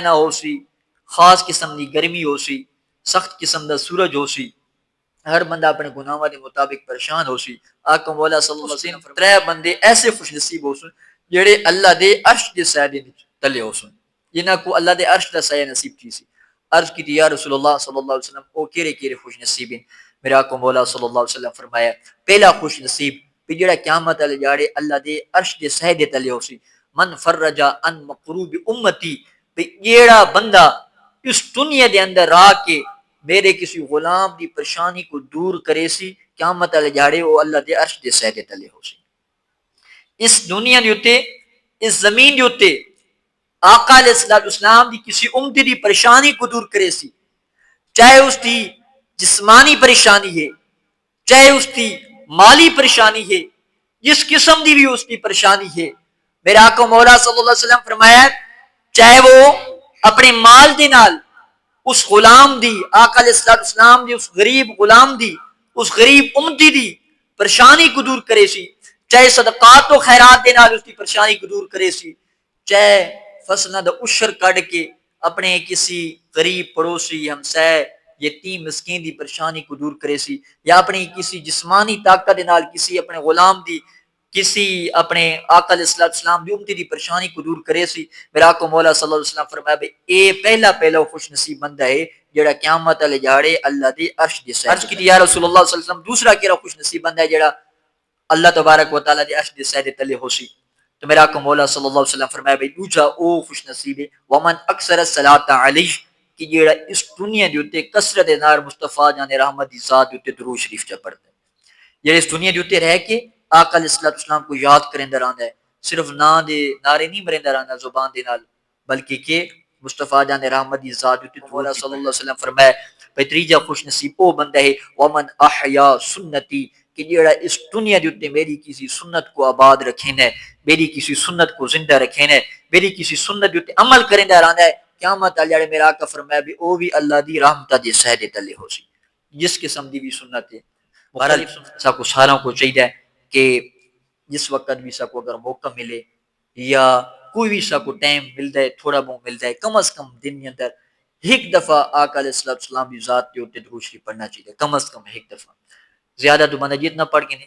نہ ہو سی، خاص قسم دی گرمی ہو سی، سخت قسم دا سورج ہو سی، ہر بندہ اپنے گناہاں دے مطابق پریشان ہو سی. آقا مولا صلی اللہ علیہ وسلم ترے بندے ایسے خوش نصیب ہو سن جڑے اللہ دے عرش دے سایہ دے تلے ہو سن، جنہاں کو اللہ دے عرش دا سایہ نصیب کی سی. عرض کی یا رسول اللہ صلی اللہ علیہ وسلم او کیرے کیرے خوش نصیب ہیں؟ میرے آقا مولا صلی اللہ علیہ وسلم فرمایا پہلا خوش نصیب بھی جڑا قیامت والے جاڑے اللہ دے عرش دے سایہ دے تلے ہو سی، من فرج عن مقروب امتی، بھی جیڑا بندہ اس دنیا دے اندر آ کے میرے کسی غلام دی پریشانی کو دور کرے سی، قیامت والے جاڑے وہ اللہ دے عرش دے سایہ دے تلے ہو سی. اس دنیا دے اوتے، اس زمین دے اوتے آقا علیہ السلام دی کسی امتی دی پریشانی کو دور کرے سی، چاہے اس دی جسمانی پریشانی ہے، چاہے اس کی مالی پریشانی ہے، جس قسم دی بھی اس کی پریشانی ہے. میرے آقا مولا صلی اللہ علیہ وسلم فرمایا چاہے وہ اپنے مال دے نال اس غلام دی، آقا علیہ السلام دی اس غریب غلام دی، اس غریب امتی دی پریشانی کو دور کرے سی، چاہے صدقات و خیرات دے نال اس کی پریشانی کو دور کرے سی، چاہے فصلہ دا عشر کٹ کے اپنے کسی غریب پڑوسی ہمسائے یتیم مسکین دی پریشانی کو دور کرے سی، یا اپنی کسی جسمانی طاقت دے نال کسی اپنے غلام دی، کسی اپنے آقا علیہ السلام دی امتی دی پریشانی کو دور کرے سی. میرا آقا مولا صلی اللہ علیہ وسلم فرمایا بھئی اے پہلا خوش نصیب بندہ ہے جڑا قیامت والے جاڑے اللہ دی عرش دے سایہ. عرض کی یا رسول اللہ صلی اللہ علیہ وسلم دوسرا کیڑا خوش نصیب بندہ ہے جڑا اللہ تبارک و تعالی دے عرش دے سایہ دے تلے ہو سی؟ تو میرا آقا مولا صلی اللہ علیہ وسلم فرمایا بھئی دوسرا او خوش نصیب ہے ومن اکثر الصلاۃ علیہ، کہ جڑا اس دنیا دے اوتے کثرت نار مصطفیٰ جان رحمت دی ذات دے اوتے درود شریف چ پڑھتا ہے، جڑے اس دنیا دے اوتے رہ کے آقا علیہ السلام کو یاد کریندا رہندا ہے، صرف نام دے نعرے نہیں مریندا رہندا زبان دے نال، بلکہ کہ مصطفیٰ جان رحمت دی ذات دے اوتے مولا صلی اللہ علیہ وسلم فرمایا بھئی تیجا خوش نصیب او بندہ ہے ومن احیا سنتی، کہ جڑا اس دنیا دے اوتے میری کسی سنت کو آباد رکھینا ہے، میری کسی سنت کو زندہ رکھینا ہے، میری کسی سنت دے اوتے عمل کریندا رہندا ہے، قیامت والے میرا آقا فرمایا بھی او بھی اللہ دی رحمت دے سایہ دے تلے ہو سی. جس قسم دی بھی سنت ہے مختلف سا کو ساروں کو چاہیے کہ جس وقت بھی سا کو اگر موقع ملے یا کوئی بھی سا کو ٹائم ملتا ہے، تھوڑا بہت ملتا ہے، کم از کم دن کے اندر ایک دفعہ آقا علیہ السلام کی ذات کے اوپر درود شریف پڑھنا چاہیے، کم از کم ایک دفعہ، زیادہ تو بندہ جتنا پڑھ کے نہیں